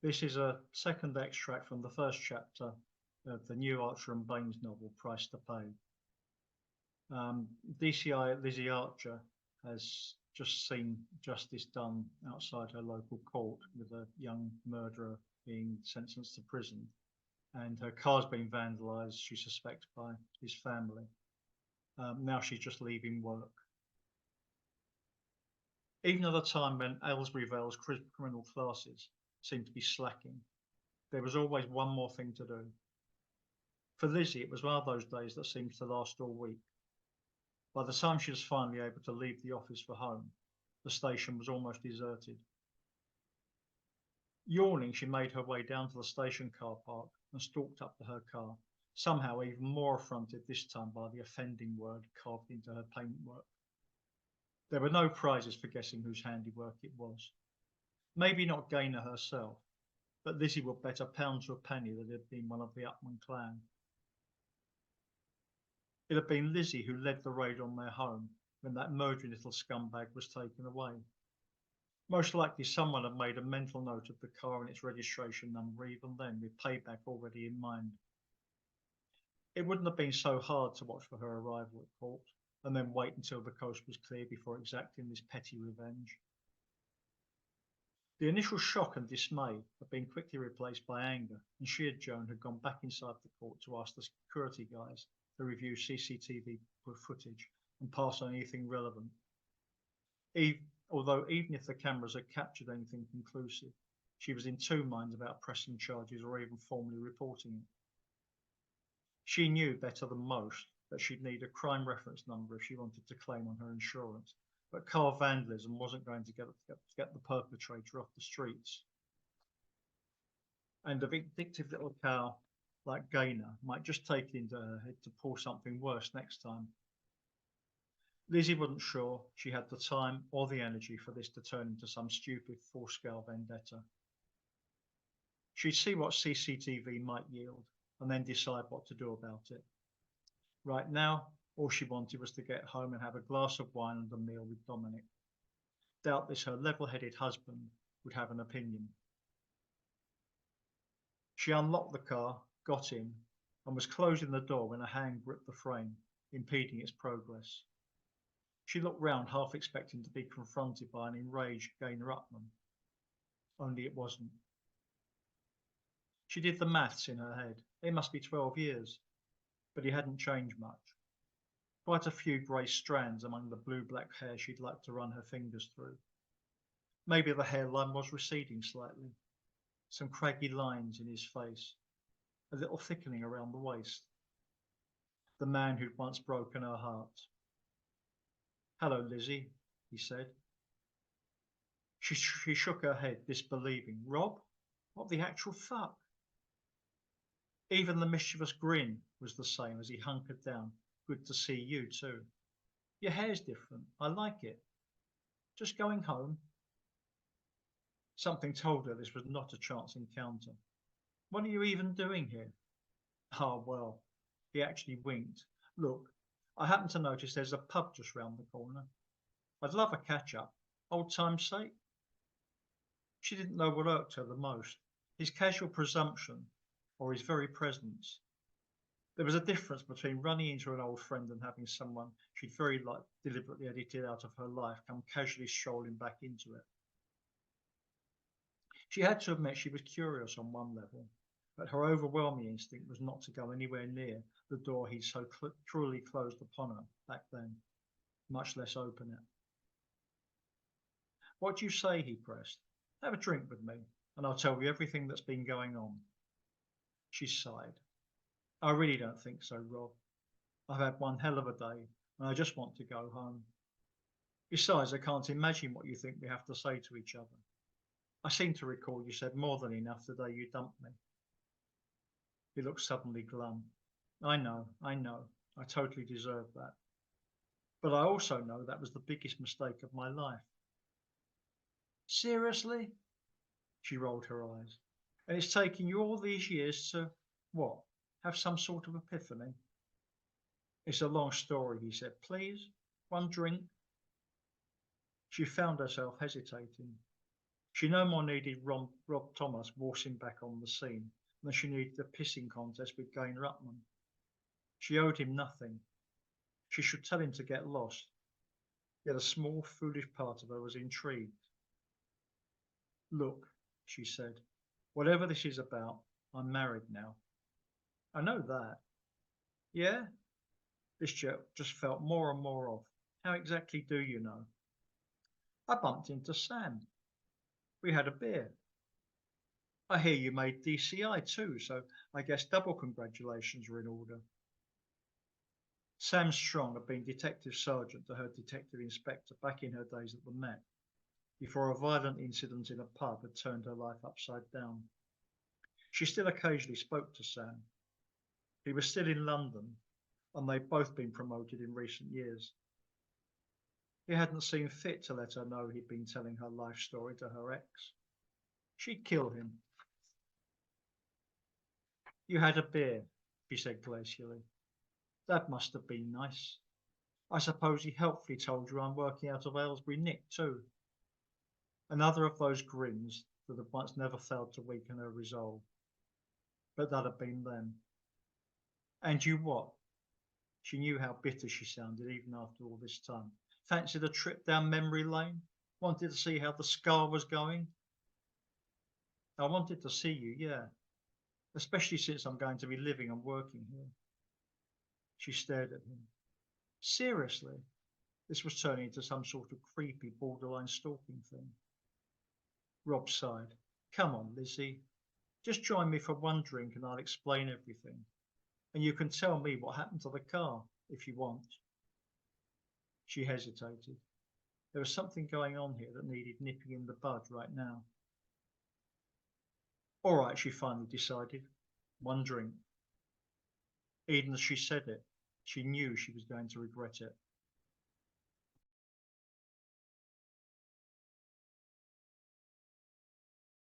This is a second extract from the first chapter of the new Archer and Baines novel, Price to Pay. DCI Lizzie Archer has just seen justice done outside her local court with a young murderer being sentenced to prison, and her car's been vandalised, she suspects, by his family. Now she's just leaving work. Even at a time when Aylesbury Vale's criminal classes seemed to be slacking, there was always one more thing to do. For Lizzie, it was one of those days that seemed to last all week. By the time she was finally able to leave the office for home, the station was almost deserted. Yawning, she made her way down to the station car park and stalked up to her car, somehow even more affronted this time by the offending word carved into her paintwork. There were no prizes for guessing whose handiwork it was. Maybe not Gaynor herself, but Lizzie would bet a pound to a penny that it had been one of the Upman clan. It had been Lizzie who led the raid on their home when that murdering little scumbag was taken away. Most likely someone had made a mental note of the car and its registration number even then, with payback already in mind. It wouldn't have been so hard to watch for her arrival at court, and then wait until the coast was clear before exacting this petty revenge. The initial shock and dismay had been quickly replaced by anger, and she and Joan had gone back inside the court to ask the security guys to review CCTV footage and pass on anything relevant. Although even if the cameras had captured anything conclusive, she was in two minds about pressing charges or even formally reporting it. She knew better than most that she'd need a crime reference number if she wanted to claim on her insurance, but car vandalism wasn't going to get the perpetrator off the streets. And a vindictive little cow like Gaynor might just take it into her head to pull something worse next time. Lizzie wasn't sure she had the time or the energy for this to turn into some stupid full-scale vendetta. She'd see what CCTV might yield and then decide what to do about it. Right now, all she wanted was to get home and have a glass of wine and a meal with Dominic. Doubtless her level-headed husband would have an opinion. She unlocked the car, got in, and was closing the door when a hand gripped the frame, impeding its progress. She looked round, half expecting to be confronted by an enraged Gaynor Upman. Only it wasn't. She did the maths in her head. It must be 12 years. But he hadn't changed much. Quite a few grey strands among the blue-black hair she'd like to run her fingers through. Maybe the hairline was receding slightly. Some craggy lines in his face. A little thickening around the waist. The man who'd once broken her heart. "Hello, Lizzie," he said. She shook her head, disbelieving. "Rob? What the actual fuck?" Even the mischievous grin was the same as he hunkered down. "Good to see you, too. Your hair's different. I like it. Just going home?" Something told her this was not a chance encounter. "What are you even doing here?" "Ah, well," he actually winked. "Look, I happen to notice there's a pub just round the corner. I'd love a catch-up. Old time's sake." She didn't know what irked her the most, his casual presumption or his very presence. There was a difference between running into an old friend and having someone she'd very deliberately edited out of her life come casually strolling back into it. She had to admit she was curious on one level, but her overwhelming instinct was not to go anywhere near the door he'd so cruelly closed upon her back then, much less open it. "What do you say?" he pressed. "Have a drink with me, and I'll tell you everything that's been going on." She sighed. "I really don't think so, Rob. I've had one hell of a day, and I just want to go home. Besides, I can't imagine what you think we have to say to each other. I seem to recall you said more than enough the day you dumped me." He looked suddenly glum. I know. I totally deserved that. But I also know that was the biggest mistake of my life." "Seriously?" She rolled her eyes. "And it's taken you all these years to, what, have some sort of epiphany?" "It's a long story," he said. "Please, one drink?" She found herself hesitating. She no more needed Rob Thomas waltzing back on the scene than she needed the pissing contest with Gaynor Upman. She owed him nothing. She should tell him to get lost. Yet a small, foolish part of her was intrigued. Look, she said, whatever this is about, I'm married now. I know that. Yeah? This just felt more and more off. How exactly do you know? I bumped into Sam. We had a beer. I hear you made DCI too, so I guess double congratulations are in order. Sam Strong had been detective sergeant to her detective inspector back in her days at the Met, before a violent incident in a pub had turned her life upside down. She still occasionally spoke to Sam. He was still in London, and they'd both been promoted in recent years. He hadn't seen fit to let her know he'd been telling her life story to her ex. She'd kill him. You had a beer, she said glacially. That must have been nice. I suppose he helpfully told you I'm working out of Aylesbury Nick too. Another of those grins that had once never failed to weaken her resolve. But that had been then. And you what? She knew how bitter she sounded even after all this time. Fancied a trip down memory lane? Wanted to see how the scar was going? I wanted to see you, yeah. Especially since I'm going to be living and working here. She stared at him. Seriously? This was turning into some sort of creepy, borderline stalking thing. Rob sighed. Come on, Lizzie. Just join me for one drink and I'll explain everything. And you can tell me what happened to the car, if you want. She hesitated. There was something going on here that needed nipping in the bud right now. All right, she finally decided. One drink. Even as she said it, she knew she was going to regret it.